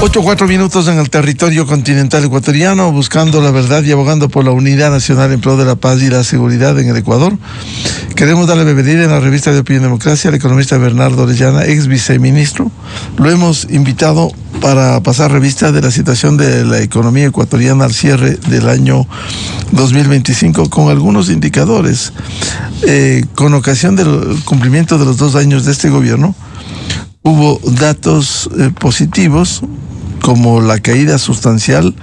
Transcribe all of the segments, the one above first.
8:04 en el territorio continental ecuatoriano, buscando la verdad y abogando por la unidad nacional en pro de la paz y la seguridad en el Ecuador. Queremos darle bienvenida en la revista de Opinión Democracia al economista Bernardo Orellana, ex viceministro. Lo hemos invitado para pasar revista de la situación de la economía ecuatoriana al cierre del año 2025 con algunos indicadores. Con ocasión del cumplimiento de los 2 años de este gobierno, hubo datos positivos, como la caída sustancial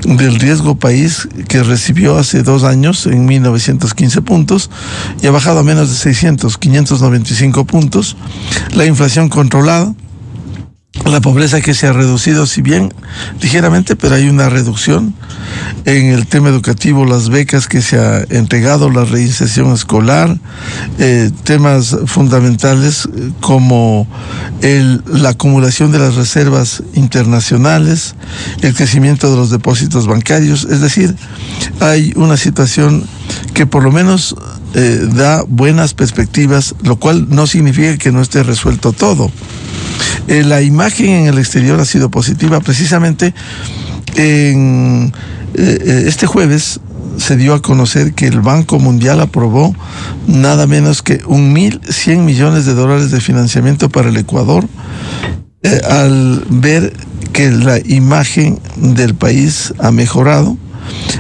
del riesgo país, que recibió hace 2 años en 1915 puntos y ha bajado a menos de 595 puntos, la inflación controlada, la pobreza que se ha reducido, si bien ligeramente, pero hay una reducción. En el tema educativo, las becas que se ha entregado, la reinserción escolar, temas fundamentales como la acumulación de las reservas internacionales, el crecimiento de los depósitos bancarios. Es decir, hay una situación que por lo menos da buenas perspectivas, lo cual no significa que no esté resuelto todo. La imagen en el exterior ha sido positiva. Precisamente este jueves se dio a conocer que el Banco Mundial aprobó nada menos que $1.100 millones de financiamiento para el Ecuador, al ver que la imagen del país ha mejorado,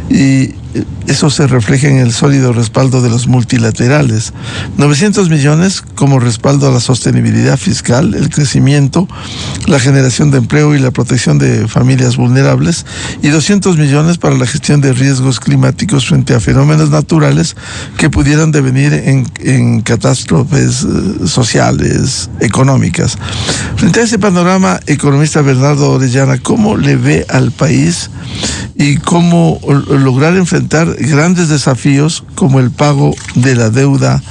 y eso se refleja en el sólido respaldo de los multilaterales. 900 millones como respaldo a la sostenibilidad fiscal, el crecimiento, la generación de empleo y la protección de familias vulnerables, y 200 millones para la gestión de riesgos climáticos frente a fenómenos naturales que pudieran devenir en catástrofes sociales, económicas. Frente a ese panorama, economista Bernardo Orellana, ¿cómo le ve al país y cómo lograr enfrentar grandes desafíos como el pago de la deuda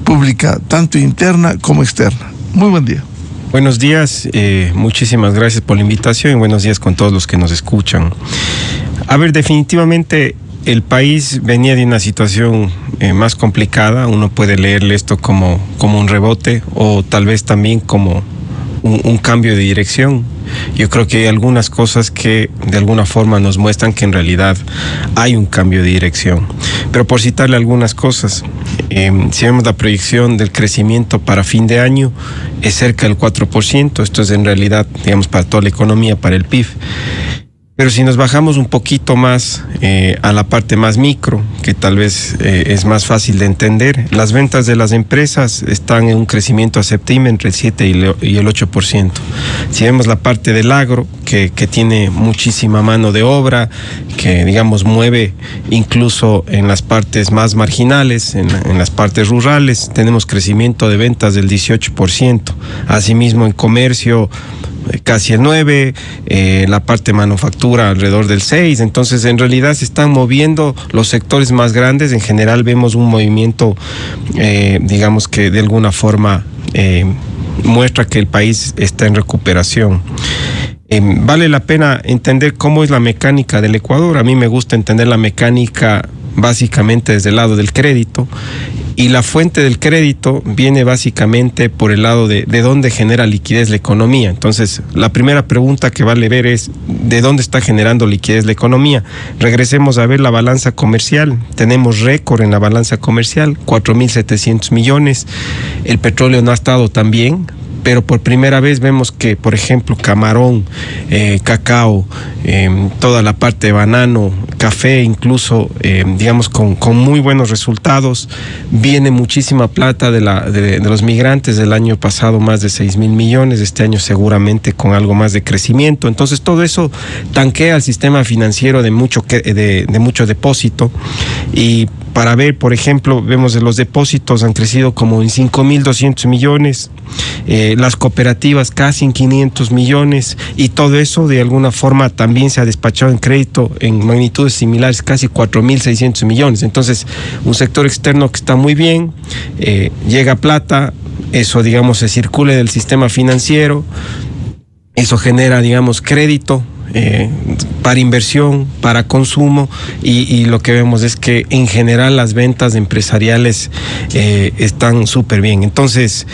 pública, tanto interna como externa? Muy buen día. Buenos días, muchísimas gracias por la invitación y buenos días con todos los que nos escuchan. A ver, definitivamente el país venía de una situación más complicada. Uno puede leerle esto como un rebote o tal vez también como un cambio de dirección. Yo creo que hay algunas cosas que de alguna forma nos muestran que en realidad hay un cambio de dirección. Pero por citarle algunas cosas, si vemos la proyección del crecimiento para fin de año, es cerca del 4%. Esto es en realidad, digamos, para toda la economía, para el PIB. Pero si nos bajamos un poquito más a la parte más micro, que tal vez es más fácil de entender, las ventas de las empresas están en un crecimiento a septiembre entre el 7 y el 8%. Si vemos la parte del agro, que tiene muchísima mano de obra, que digamos mueve incluso en las partes más marginales, en las partes rurales, tenemos crecimiento de ventas del 18%. Asimismo en comercio, casi el 9%, la parte manufactura alrededor del 6%. Entonces en realidad se están moviendo los sectores más grandes. En general vemos un movimiento, digamos que de alguna forma muestra que el país está en recuperación. Vale la pena entender cómo es la mecánica del Ecuador. A mí me gusta entender la mecánica básicamente desde el lado del crédito. Y la fuente del crédito viene básicamente por el lado de dónde genera liquidez la economía. Entonces, la primera pregunta que vale ver es ¿de dónde está generando liquidez la economía? Regresemos a ver la balanza comercial. Tenemos récord en la balanza comercial, 4.700 millones. El petróleo no ha estado tan bien, pero por primera vez vemos que, por ejemplo, camarón, cacao, toda la parte de banano, café, incluso, digamos, con muy buenos resultados. Viene muchísima plata de los migrantes del año pasado, más de 6.000 millones, este año seguramente con algo más de crecimiento. Entonces todo eso tanquea el sistema financiero de mucho depósito. Y para ver, por ejemplo, vemos que los depósitos han crecido como en 5.200 millones, las cooperativas casi en 500 millones, y todo eso de alguna forma también se ha despachado en crédito en magnitudes similares, casi 4.600 millones. Entonces, un sector externo que está muy bien, llega plata, eso, digamos, se circula del sistema financiero, eso genera, digamos, crédito para inversión, para consumo, y lo que vemos es que en general las ventas empresariales están súper bien. Entonces,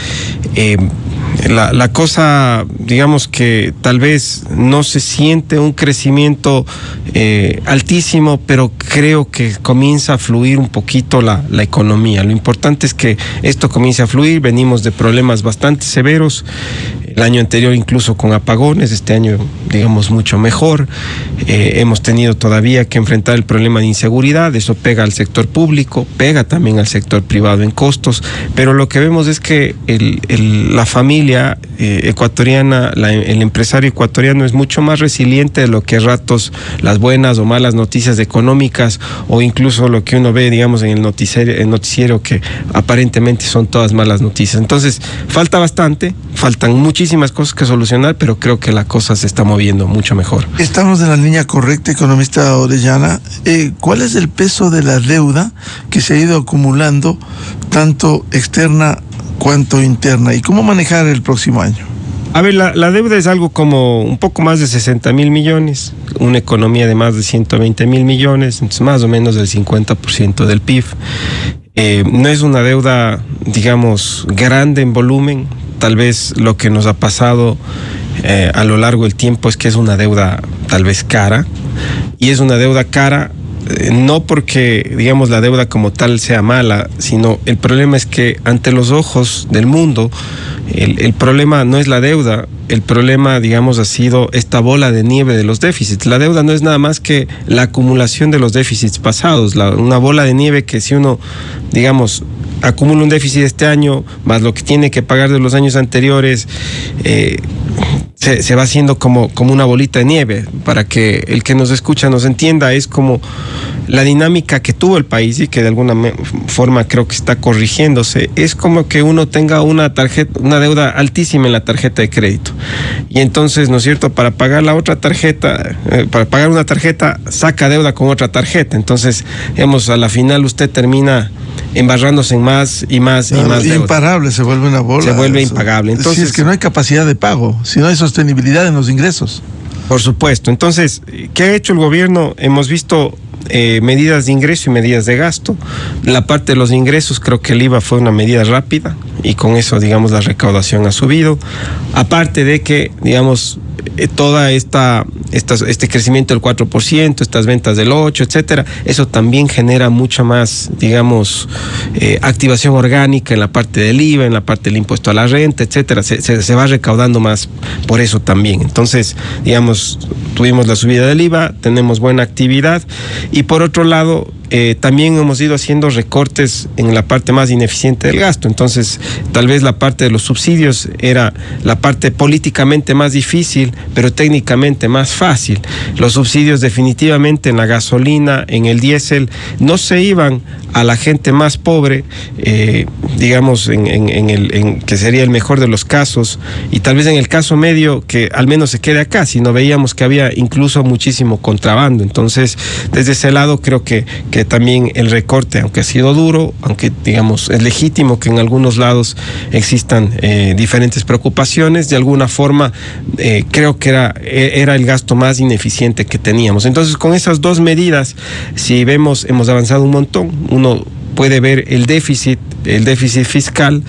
la cosa, digamos que tal vez no se siente un crecimiento altísimo, pero creo que comienza a fluir un poquito la economía. Lo importante es que esto comience a fluir. Venimos de problemas bastante severos, el año anterior incluso con apagones, este año digamos mucho mejor. Hemos tenido todavía que enfrentar el problema de inseguridad, eso pega al sector público, pega también al sector privado en costos, pero lo que vemos es que la familia ecuatoriana, el empresario ecuatoriano es mucho más resiliente de lo que a ratos las buenas o malas noticias económicas o incluso lo que uno ve, digamos, en el noticiero que aparentemente son todas malas noticias. Entonces, falta bastante, faltan muchísimas cosas que solucionar, pero creo que la cosa se está moviendo mucho mejor. Estamos en la línea correcta, economista Orellana. ¿Cuál es el peso de la deuda que se ha ido acumulando, tanto externa cuanto interna, y cómo manejar el próximo año? A ver, la deuda es algo como un poco más de 60.000 millones, una economía de más de 120.000 millones, entonces más o menos del 50% del PIB. No es una deuda, digamos, grande en volumen. Tal vez lo que nos ha pasado a lo largo del tiempo es que es una deuda tal vez cara, y es una deuda cara no porque, digamos, la deuda como tal sea mala, sino el problema es que ante los ojos del mundo, el problema no es la deuda, el problema, digamos, ha sido esta bola de nieve de los déficits. La deuda no es nada más que la acumulación de los déficits pasados, una bola de nieve que si uno, digamos, acumula un déficit este año, más lo que tiene que pagar de los años anteriores, se va haciendo como una bolita de nieve. Para que el que nos escucha nos entienda, es como la dinámica que tuvo el país y que de alguna forma creo que está corrigiéndose. Es como que uno tenga una deuda altísima en la tarjeta de crédito. Y entonces, ¿no es cierto?, para pagar la otra tarjeta, para pagar una tarjeta, saca deuda con otra tarjeta. Entonces, digamos, a la final usted termina embarrándose en más y más y más deuda. Imparable, se vuelve una bola. Se vuelve impagable. Entonces, si es que no hay capacidad de pago, si no hay sostenibilidad en los ingresos. Por supuesto. Entonces, ¿qué ha hecho el gobierno? Hemos visto medidas de ingreso y medidas de gasto. La parte de los ingresos, creo que el IVA fue una medida rápida y con eso, digamos, la recaudación ha subido. Aparte de que, digamos, toda este crecimiento del 4%, estas ventas del 8%, etcétera, eso también genera mucha más, digamos, activación orgánica en la parte del IVA, en la parte del impuesto a la renta, etcétera. Se va recaudando más por eso también. Entonces, digamos, tuvimos la subida del IVA, tenemos buena actividad, y por otro lado, también hemos ido haciendo recortes en la parte más ineficiente del gasto. Entonces, tal vez la parte de los subsidios era la parte políticamente más difícil, pero técnicamente más fácil. Los subsidios definitivamente en la gasolina, en el diésel, no se iban a la gente más pobre, digamos, que sería el mejor de los casos, y tal vez en el caso medio, que al menos se quede acá, sino veíamos que había incluso muchísimo contrabando. Entonces, desde ese lado creo que también el recorte, aunque ha sido duro, aunque digamos es legítimo que en algunos lados existan diferentes preocupaciones, de alguna forma creo que era el gasto más ineficiente que teníamos. Entonces, con esas dos medidas, si vemos, hemos avanzado un montón. Uno puede ver el déficit fiscal,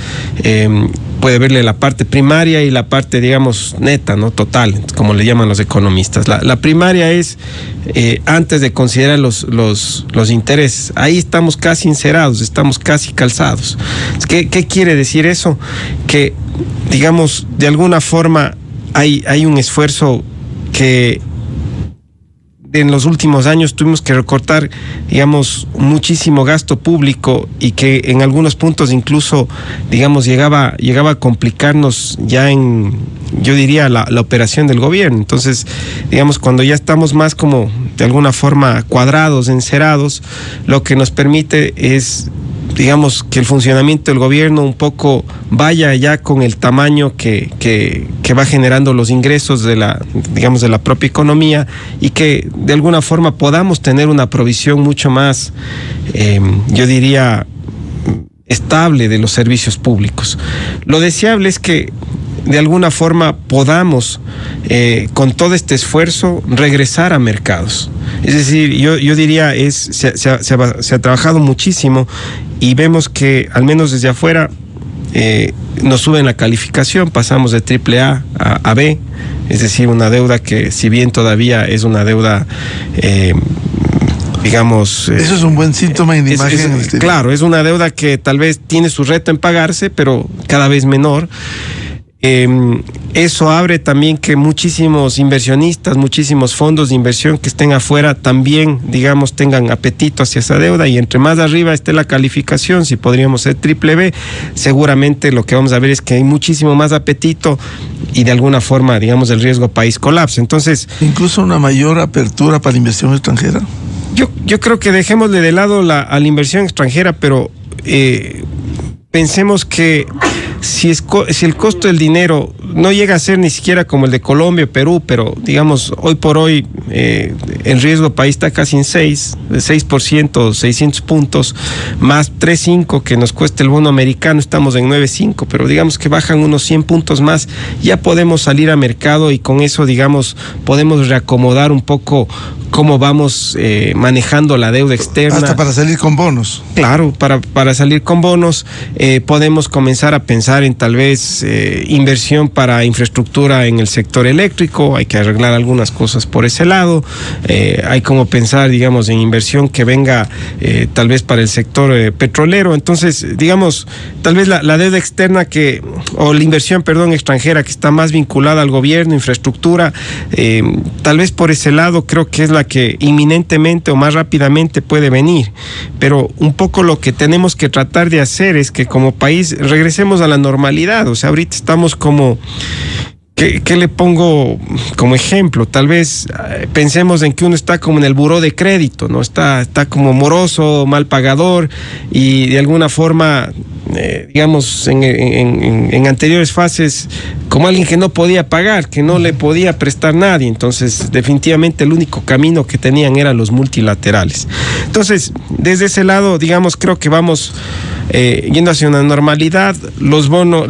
puede verle la parte primaria y la parte, digamos, neta, ¿no?, total, como le llaman los economistas. La primaria es antes de considerar los intereses. Ahí estamos casi encerados, estamos casi calzados. ¿Qué quiere decir eso? Que, digamos, de alguna forma hay un esfuerzo que en los últimos años tuvimos que recortar, digamos, muchísimo gasto público, y que en algunos puntos incluso, digamos, llegaba a complicarnos ya yo diría, la operación del gobierno. Entonces, digamos, cuando ya estamos más como de alguna forma cuadrados, encerados, lo que nos permite es, digamos, que el funcionamiento del gobierno un poco vaya ya con el tamaño que va generando los ingresos de la propia economía, y que de alguna forma podamos tener una provisión mucho más, yo diría, estable de los servicios públicos. Lo deseable es que de alguna forma podamos, con todo este esfuerzo, regresar a mercados. Es decir, yo diría, se ha trabajado muchísimo, y vemos que, al menos desde afuera, nos suben la calificación, pasamos de AAA a B, es decir, una deuda que, si bien todavía es una deuda, digamos... Eso es un buen síntoma en imagen. Claro, es una deuda que tal vez tiene su reto en pagarse, pero cada vez menor. Eso abre también que muchísimos inversionistas, muchísimos fondos de inversión que estén afuera también, digamos, tengan apetito hacia esa deuda, y entre más arriba esté la calificación, si podríamos ser BBB, seguramente lo que vamos a ver es que hay muchísimo más apetito y de alguna forma, digamos, el riesgo país colapsa. Entonces, incluso una mayor apertura para la inversión extranjera. Yo creo que dejémosle de lado a la inversión extranjera, pero pensemos que si el costo del dinero no llega a ser ni siquiera como el de Colombia o Perú, pero digamos, hoy por hoy el riesgo país está casi en 6%, 600 puntos, más 3.5 que nos cuesta el bono americano, estamos en 9.5, pero digamos que bajan unos 100 puntos más, ya podemos salir a mercado y con eso, digamos, podemos reacomodar un poco cómo vamos manejando la deuda externa. Hasta para salir con bonos. Claro, para salir con bonos, podemos comenzar a pensar en tal vez inversión para infraestructura en el sector eléctrico, hay que arreglar algunas cosas por ese lado, hay como pensar, digamos, en inversión que venga tal vez para el sector petrolero. Entonces, digamos, tal vez la deuda externa o la inversión, extranjera, que está más vinculada al gobierno, infraestructura, tal vez por ese lado creo que es la que inminentemente o más rápidamente puede venir, pero un poco lo que tenemos que tratar de hacer es que como país regresemos a la normalidad. O sea, ahorita estamos como... ¿Qué le pongo como ejemplo? Tal vez pensemos en que uno está como en el buró de crédito, ¿no? Está como moroso, mal pagador, y de alguna forma, digamos, en anteriores fases, como alguien que no podía pagar, que no le podía prestar nadie. Entonces, definitivamente el único camino que tenían eran los multilaterales. Entonces, desde ese lado, digamos, creo que vamos yendo hacia una normalidad. Los bonos,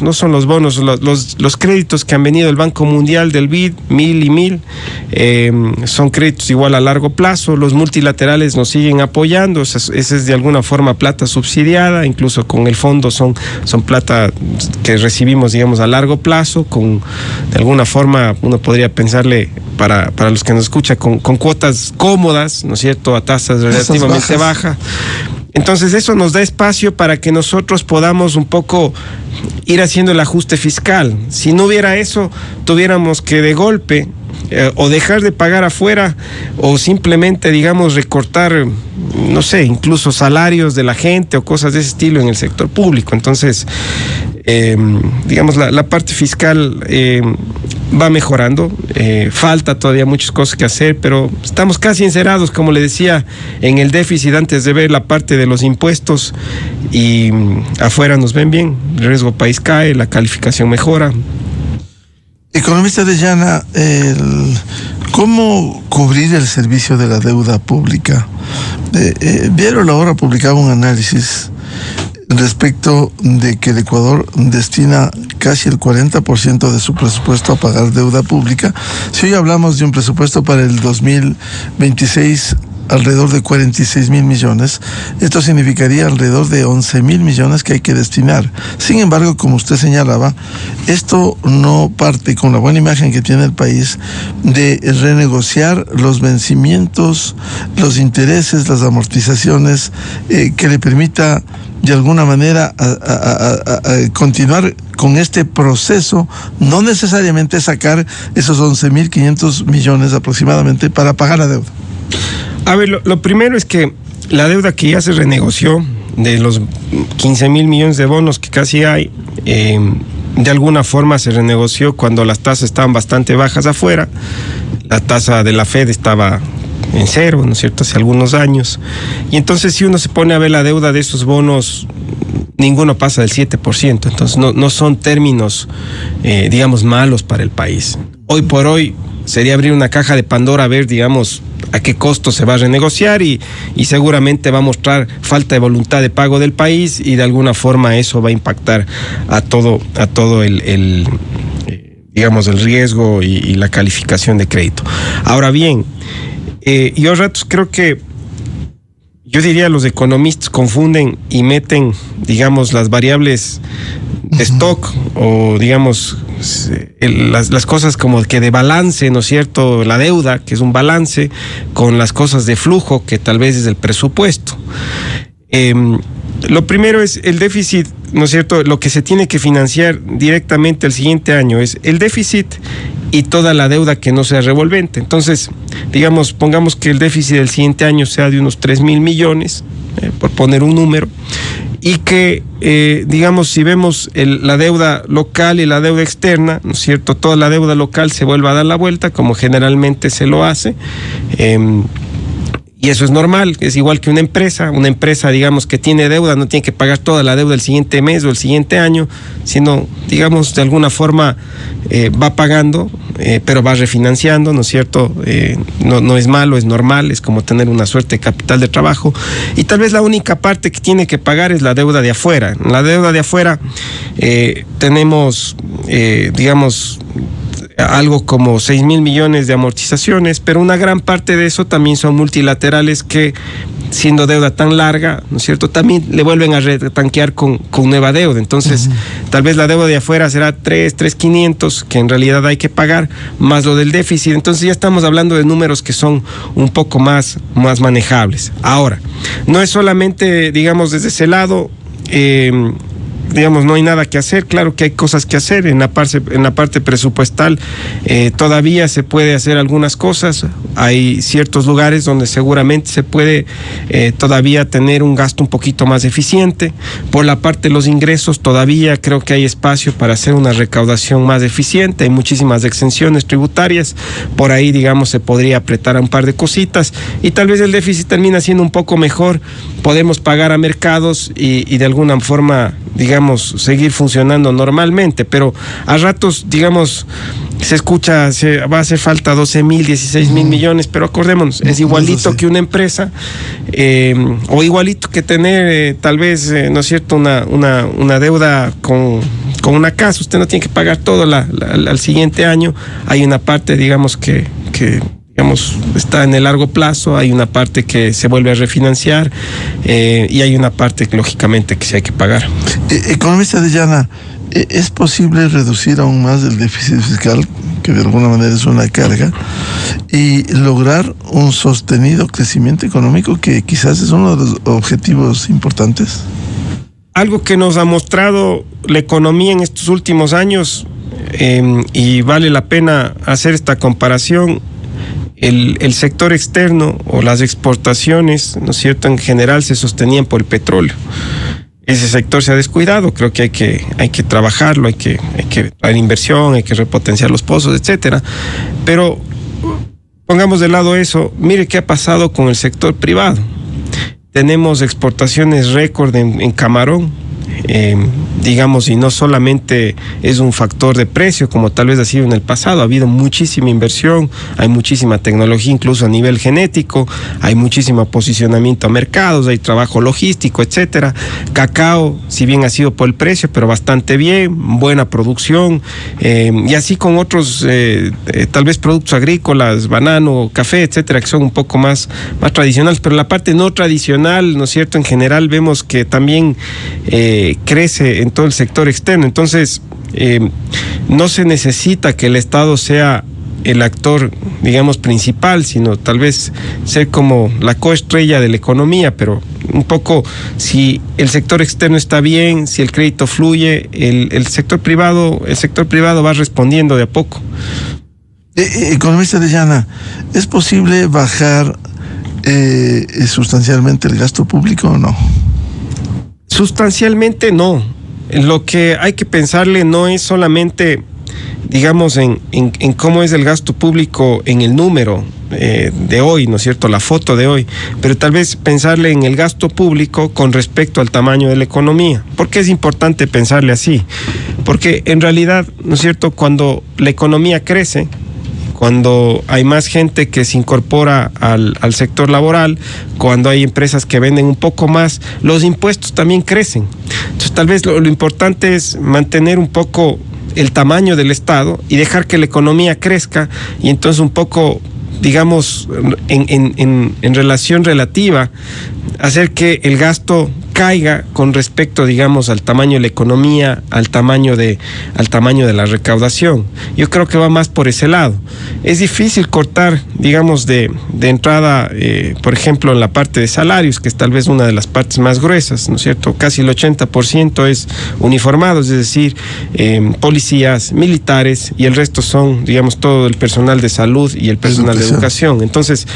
no son los bonos, los créditos que han venido del Banco Mundial, del BID, 1.000 y 1.000, son créditos igual a largo plazo. Los multilaterales nos siguen apoyando, esa es de alguna forma plata subsidiada, incluso con el fondo son plata que recibimos, digamos, a largo plazo, de alguna forma uno podría pensarle, para los que nos escuchan, con cuotas cómodas, ¿no es cierto?, a tasas relativamente bajas. Entonces eso nos da espacio para que nosotros podamos un poco ir haciendo el ajuste fiscal. Si no hubiera eso, tuviéramos que de golpe o dejar de pagar afuera, o simplemente, digamos, recortar, no sé, incluso salarios de la gente o cosas de ese estilo en el sector público. Entonces, digamos, la parte fiscal va mejorando, falta todavía muchas cosas que hacer, pero estamos casi encerrados, como le decía, en el déficit antes de ver la parte de los impuestos, y afuera nos ven bien, el riesgo país cae, la calificación mejora. Economista Orellana, ¿cómo cubrir el servicio de la deuda pública? Vieron ahora publicaba un análisis respecto de que el Ecuador destina casi el 40% de su presupuesto a pagar deuda pública. Si hoy hablamos de un presupuesto para el 2026 alrededor de 46.000 millones, esto significaría alrededor de 11.000 millones que hay que destinar. Sin embargo, como usted señalaba, esto no parte con la buena imagen que tiene el país de renegociar los vencimientos, los intereses, las amortizaciones, que le permita de alguna manera a continuar con este proceso, no necesariamente sacar esos 11.500 millones aproximadamente para pagar la deuda. A ver, lo primero es que la deuda que ya se renegoció, de los 15.000 millones de bonos que casi hay, de alguna forma se renegoció cuando las tasas estaban bastante bajas afuera. La tasa de la Fed estaba en cero, ¿no es cierto?, hace algunos años. Y entonces, si uno se pone a ver la deuda de esos bonos, ninguno pasa del 7%. Entonces, no son términos, digamos, malos para el país. Hoy por hoy sería abrir una caja de Pandora a ver, digamos, a qué costo se va a renegociar, y seguramente va a mostrar falta de voluntad de pago del país, y de alguna forma eso va a impactar a todo el digamos, el riesgo y la calificación de crédito. Ahora bien, yo a ratos creo que, yo diría, los economistas confunden y meten, digamos, las variables stock o digamos las cosas como que de balance, ¿no es cierto? La deuda, que es un balance, con las cosas de flujo, que tal vez es el presupuesto. Lo primero es el déficit, ¿no es cierto? Lo que se tiene que financiar directamente al siguiente año es el déficit y toda la deuda que no sea revolvente. Entonces, digamos, pongamos que el déficit del siguiente año sea de unos 3.000 millones, por poner un número, y que, digamos, si vemos la deuda local y la deuda externa, ¿no es cierto? Toda la deuda local se vuelva a dar la vuelta, como generalmente se lo hace. Y eso es normal, es igual que una empresa, digamos, que tiene deuda, no tiene que pagar toda la deuda el siguiente mes o el siguiente año, sino, digamos, de alguna forma va pagando, pero va refinanciando, ¿no es cierto? No es malo, es normal, es como tener una suerte de capital de trabajo. Y tal vez la única parte que tiene que pagar es la deuda de afuera. En la deuda de afuera tenemos, digamos, algo como 6.000 millones de amortizaciones, pero una gran parte de eso también son multilaterales que, siendo deuda tan larga, ¿no es cierto?, también le vuelven a retanquear con nueva deuda. Entonces, tal vez la deuda de afuera será 3.500, que en realidad hay que pagar, más lo del déficit. Entonces ya estamos hablando de números que son un poco más manejables. Ahora, no es solamente, digamos, desde ese lado, digamos, no hay nada que hacer. Claro que hay cosas que hacer en la parte presupuestal. Todavía se puede hacer algunas cosas. Hay ciertos lugares donde seguramente se puede todavía tener un gasto un poquito más eficiente. Por la parte de los ingresos, todavía creo que hay espacio para hacer una recaudación más eficiente. Hay muchísimas exenciones tributarias. Por ahí, digamos, se podría apretar a un par de cositas y tal vez el déficit termina siendo un poco mejor. Podemos pagar a mercados y de alguna forma, digamos, seguir funcionando normalmente, pero a ratos, digamos, se escucha, va a hacer falta 12.000, 16.000 millones, pero acordémonos, es igualito que una empresa, o igualito que tener tal vez, ¿no es cierto?, una deuda con una casa. Usted no tiene que pagar todo al siguiente año. Hay una parte, digamos, que digamos, está en el largo plazo, hay una parte que se vuelve a refinanciar y hay una parte, lógicamente, que sí hay que pagar. Economista Orellana, ¿es posible reducir aún más el déficit fiscal, que de alguna manera es una carga, y lograr un sostenido crecimiento económico, que quizás es uno de los objetivos importantes? Algo que nos ha mostrado la economía en estos últimos años, y vale la pena hacer esta comparación, el sector externo o las exportaciones, ¿no es cierto?, en general se sostenían por el petróleo. Ese sector se ha descuidado. Creo que hay que trabajarlo, hay que dar inversión, hay que repotenciar los pozos, etcétera. Pero pongamos de lado eso. Mire qué ha pasado con el sector privado. Tenemos exportaciones récord en camarón. Digamos, y no solamente es un factor de precio como tal vez ha sido en el pasado. Ha habido muchísima inversión, hay muchísima tecnología incluso a nivel genético, hay muchísimo posicionamiento a mercados, hay trabajo logístico, etcétera. Cacao, si bien ha sido por el precio, pero bastante bien, buena producción, y así con otros tal vez productos agrícolas, banano, café, etcétera, que son un poco más tradicionales. Pero la parte no tradicional, ¿no es cierto?, en general vemos que también crece en todo el sector externo. Entonces, no se necesita que el Estado sea el actor, digamos, principal, sino tal vez ser como la coestrella de la economía, pero un poco, si el sector externo está bien, si el crédito fluye, el sector privado va respondiendo de a poco. Economista Orellana, ¿es posible bajar sustancialmente el gasto público o no? Sustancialmente no. Lo que hay que pensarle no es solamente, digamos, en cómo es el gasto público en el número de hoy, ¿no es cierto?, la foto de hoy, pero tal vez pensarle en el gasto público con respecto al tamaño de la economía. ¿Por qué es importante pensarle así? Porque en realidad, ¿no es cierto?, cuando la economía crece, cuando hay más gente que se incorpora al sector laboral, cuando hay empresas que venden un poco más, los impuestos también crecen. Entonces, tal vez lo importante es mantener un poco el tamaño del Estado y dejar que la economía crezca, y entonces un poco, digamos, en relación relativa, hacer que el gasto caiga con respecto, digamos, al tamaño de la economía, al tamaño de la recaudación. Yo creo que va más por ese lado. Es difícil cortar, digamos, de entrada, por ejemplo, en la parte de salarios, que es tal vez una de las partes más gruesas, ¿no es cierto? Casi el 80% es uniformados, es decir, policías, militares, y el resto son, digamos, todo el personal de salud y el personal de educación. Entonces,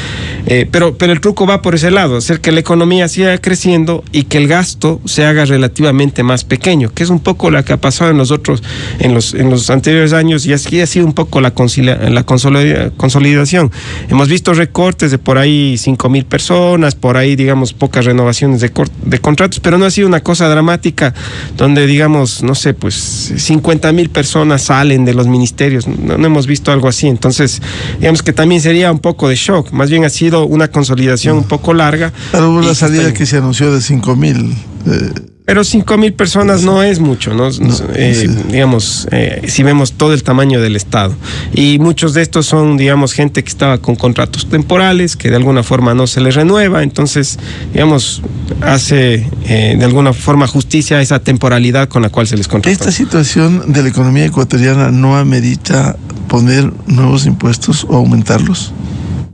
pero el truco va por ese lado, hacer que la economía siga creciendo y que el gasto se haga relativamente más pequeño, que es un poco lo que ha pasado en los anteriores años, y así ha sido un poco la consolidación. Hemos visto recortes de por ahí 5,000 personas, por ahí, digamos, pocas renovaciones de contratos, pero no ha sido una cosa dramática donde, digamos, no sé, pues 50,000 personas salen de los ministerios. No hemos visto algo así. Entonces, digamos que también sería un poco de shock. Más bien ha sido una consolidación un poco larga. Pero hubo la salida que se anunció de 5,000. Pero 5,000 personas no es mucho, ¿no? Digamos, si vemos todo el tamaño del Estado. Y muchos de estos son, digamos, gente que estaba con contratos temporales, que de alguna forma no se les renueva. Entonces, digamos, hace de alguna forma justicia a esa temporalidad con la cual se les contrató. ¿Esta situación de la economía ecuatoriana no amerita poner nuevos impuestos o aumentarlos?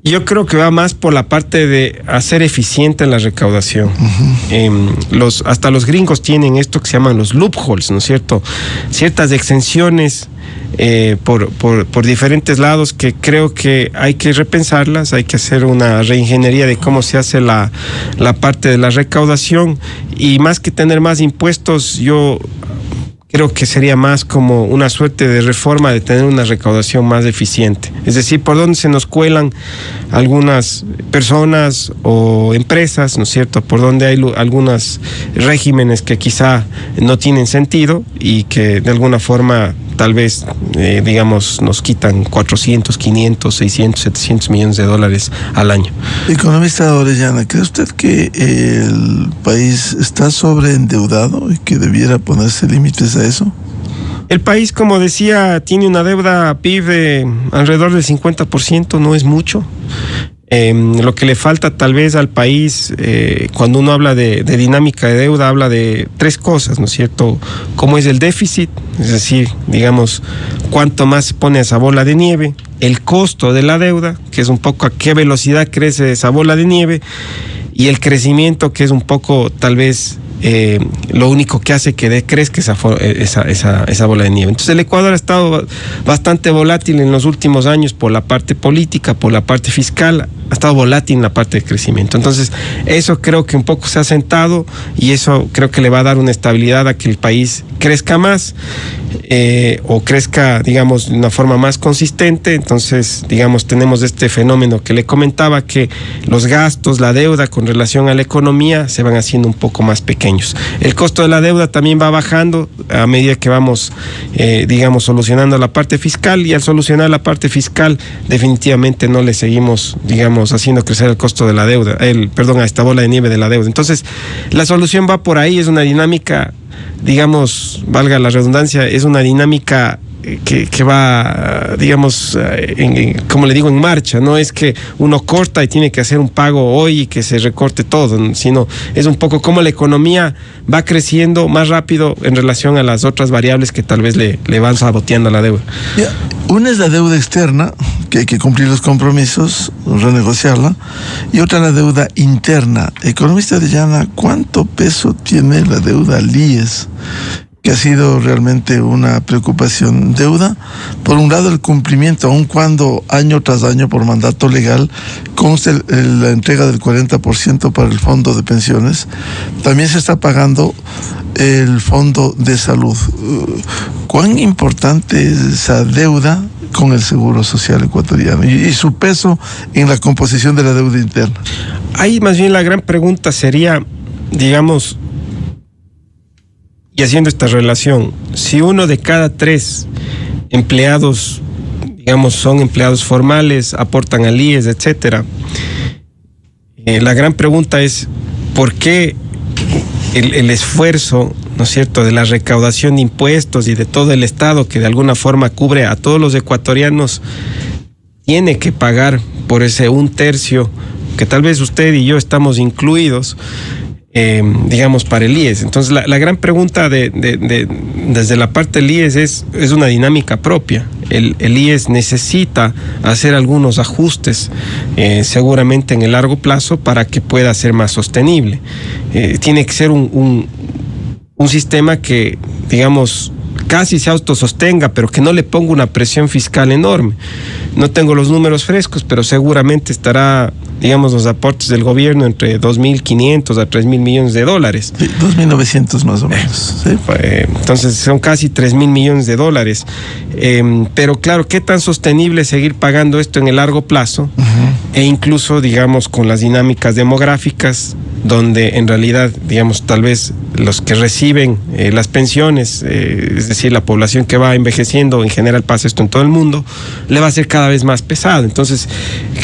Yo creo que va más por la parte de hacer eficiente la recaudación. Hasta los gringos tienen esto que se llaman los loopholes, ¿no es cierto? Ciertas exenciones por diferentes lados que creo que hay que repensarlas, hay que hacer una reingeniería de cómo se hace la parte de la recaudación, y más que tener más impuestos, yo creo que sería más como una suerte de reforma de tener una recaudación más eficiente. Es decir, por dónde se nos cuelan algunas personas o empresas, ¿no es cierto? Por donde hay algunos regímenes que quizá no tienen sentido y que de alguna forma tal vez, digamos, nos quitan 400, 500, 600, 700 millones de dólares al año. Economista Orellana, ¿cree usted que el país está sobreendeudado y que debiera ponerse límites a eso? El país, como decía, tiene una deuda PIB de alrededor del 50%, no es mucho. Lo que le falta tal vez al país, cuando uno habla de dinámica de deuda, habla de tres cosas, ¿no es cierto? ¿Cómo es el déficit? Es decir, digamos, cuánto más se pone esa bola de nieve, el costo de la deuda, que es un poco a qué velocidad crece esa bola de nieve, y el crecimiento, que es un poco tal vez lo único que hace que decrezca esa bola de nieve. Entonces el Ecuador ha estado bastante volátil en los últimos años por la parte política, por la parte fiscal, ha estado volátil en la parte de crecimiento. Entonces eso creo que un poco se ha sentado, y eso creo que le va a dar una estabilidad a que el país crezca más, o crezca, digamos, de una forma más consistente. Entonces, digamos, tenemos este fenómeno que le comentaba, que los gastos, la deuda con relación a la economía se van haciendo un poco más pequeños. El costo de la deuda también va bajando a medida que vamos, digamos, solucionando la parte fiscal, y al solucionar la parte fiscal definitivamente no le seguimos, digamos, haciendo crecer el costo de la deuda, a esta bola de nieve de la deuda. Entonces, la solución va por ahí, es una dinámica, digamos, valga la redundancia, es una dinámica que va, digamos, como le digo, en marcha. No es que uno corta y tiene que hacer un pago hoy y que se recorte todo, sino es un poco como la economía va creciendo más rápido en relación a las otras variables que tal vez le van saboteando la deuda. Una es la deuda externa, que hay que cumplir los compromisos, renegociarla, y otra la deuda interna. Economista Orellana, ¿cuánto peso tiene la deuda al IES? Que ha sido realmente una preocupación. Deuda, por un lado, el cumplimiento, aun cuando año tras año por mandato legal consta la entrega del 40% para el fondo de pensiones. También se está pagando el fondo de salud. ¿Cuán importante es esa deuda con el Seguro Social ecuatoriano y su peso en la composición de la deuda interna? Ahí más bien la gran pregunta sería, digamos, y haciendo esta relación, si 1 de cada 3 empleados, digamos, son empleados formales, aportan al IES, etcétera, la gran pregunta es ¿por qué el esfuerzo, ¿no es cierto?, de la recaudación de impuestos y de todo el Estado, que de alguna forma cubre a todos los ecuatorianos, tiene que pagar por ese 1/3, que tal vez usted y yo estamos incluidos? digamos, para el IES. Entonces, la gran pregunta desde la parte del IES es una dinámica propia. El IES necesita hacer algunos ajustes, seguramente en el largo plazo, para que pueda ser más sostenible. Tiene que ser un sistema que, digamos, casi se autosostenga, pero que no le ponga una presión fiscal enorme. No tengo los números frescos, pero seguramente estará, digamos, los aportes del gobierno entre 2.500 a 3.000 millones de dólares. Sí, 2.900 más o menos. ¿Sí? Entonces son casi 3.000 millones de dólares. Pero claro, ¿qué tan sostenible es seguir pagando esto en el largo plazo? E incluso, digamos, con las dinámicas demográficas, donde en realidad, digamos, tal vez los que reciben las pensiones, es decir, la población que va envejeciendo, en general pasa esto en todo el mundo, le va a ser cada vez más pesado. Entonces,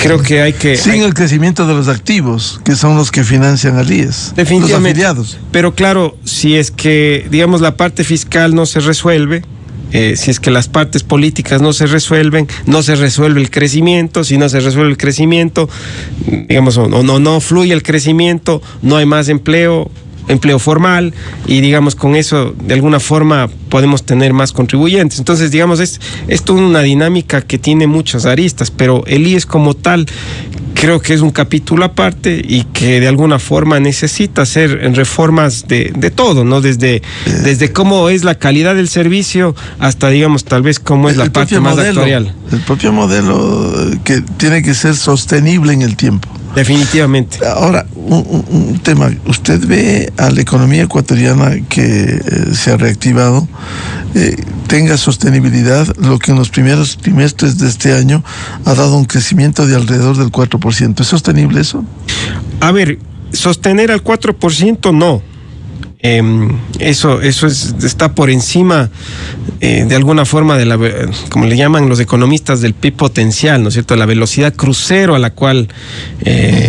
creo que hay que... Sin el crecimiento de los activos, que son los que financian al IES. Definitivamente. Los afiliados. Pero claro, si es que, digamos, la parte fiscal no se resuelve, si es que las partes políticas no se resuelven, no se resuelve el crecimiento. Si no se resuelve el crecimiento, digamos, no fluye el crecimiento, no hay más empleo formal, y digamos, con eso de alguna forma podemos tener más contribuyentes. Entonces, digamos, es toda una dinámica que tiene muchas aristas, pero el IES como tal creo que es un capítulo aparte y que de alguna forma necesita hacer reformas de todo, ¿no? Desde cómo es la calidad del servicio hasta, digamos, tal vez cómo es la parte más actuarial. El propio modelo que tiene que ser sostenible en el tiempo. Definitivamente. Ahora, un tema. ¿Usted ve a la economía ecuatoriana que se ha reactivado, tenga sostenibilidad, lo que en los primeros trimestres de este año ha dado un crecimiento de alrededor del 4%? ¿Es sostenible eso? A ver, sostener al 4% no. Eso está por encima, de alguna forma, de como le llaman los economistas, del PIB potencial, ¿no es cierto? La velocidad crucero a la cual,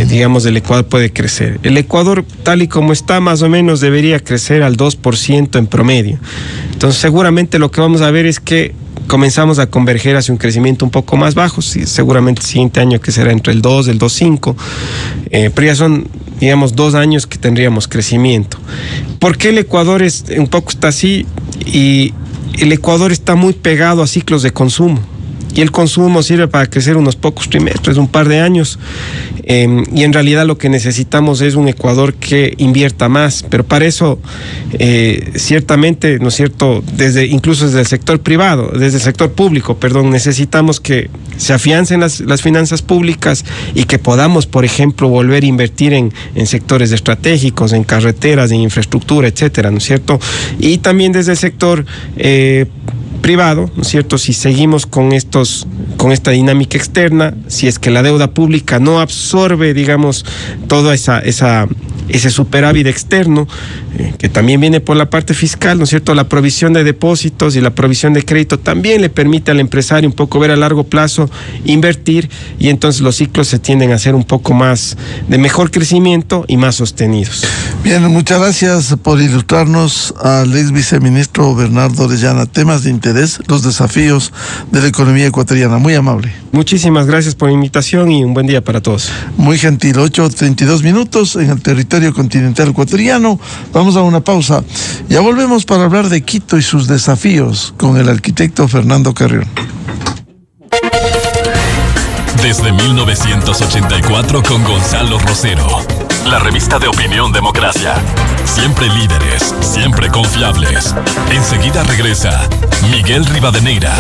digamos, el Ecuador puede crecer. El Ecuador, tal y como está, más o menos debería crecer al 2% en promedio. Entonces, seguramente lo que vamos a ver es que comenzamos a converger hacia un crecimiento un poco más bajo, seguramente el siguiente año, que será entre el 2 y el 2.5, pero ya son, digamos, 2 años que tendríamos crecimiento. ¿Por qué el Ecuador un poco está así? Y el Ecuador está muy pegado a ciclos de consumo. Y el consumo sirve para crecer unos pocos trimestres, un par de años. Y en realidad lo que necesitamos es un Ecuador que invierta más. Pero para eso, ciertamente, ¿no es cierto?, incluso desde el sector privado, desde el sector público, necesitamos que se afiancen las finanzas públicas y que podamos, por ejemplo, volver a invertir en sectores estratégicos, en carreteras, en infraestructura, etcétera, ¿no es cierto? Y también desde el sector privado, ¿no es cierto? Si seguimos con esta dinámica externa, si es que la deuda pública no absorbe, digamos, toda ese superávit externo, que también viene por la parte fiscal, ¿no es cierto? La provisión de depósitos y la provisión de crédito también le permite al empresario un poco ver a largo plazo, invertir, y entonces los ciclos se tienden a ser un poco más de mejor crecimiento y más sostenidos. Bien, muchas gracias por ilustrarnos al ex viceministro Bernardo Orellana. Temas de interés, los desafíos de la economía ecuatoriana. Muy amable. Muchísimas gracias por la invitación y un buen día para todos. Muy gentil. 8:32 minutos en el territorio continental ecuatoriano. Vamos a una pausa. Ya volvemos para hablar de Quito y sus desafíos con el arquitecto Fernando Carrión. Desde 1984 con Gonzalo Rosero. La revista de opinión Democracia. Siempre líderes, siempre confiables. Enseguida regresa Miguel Rivadeneira.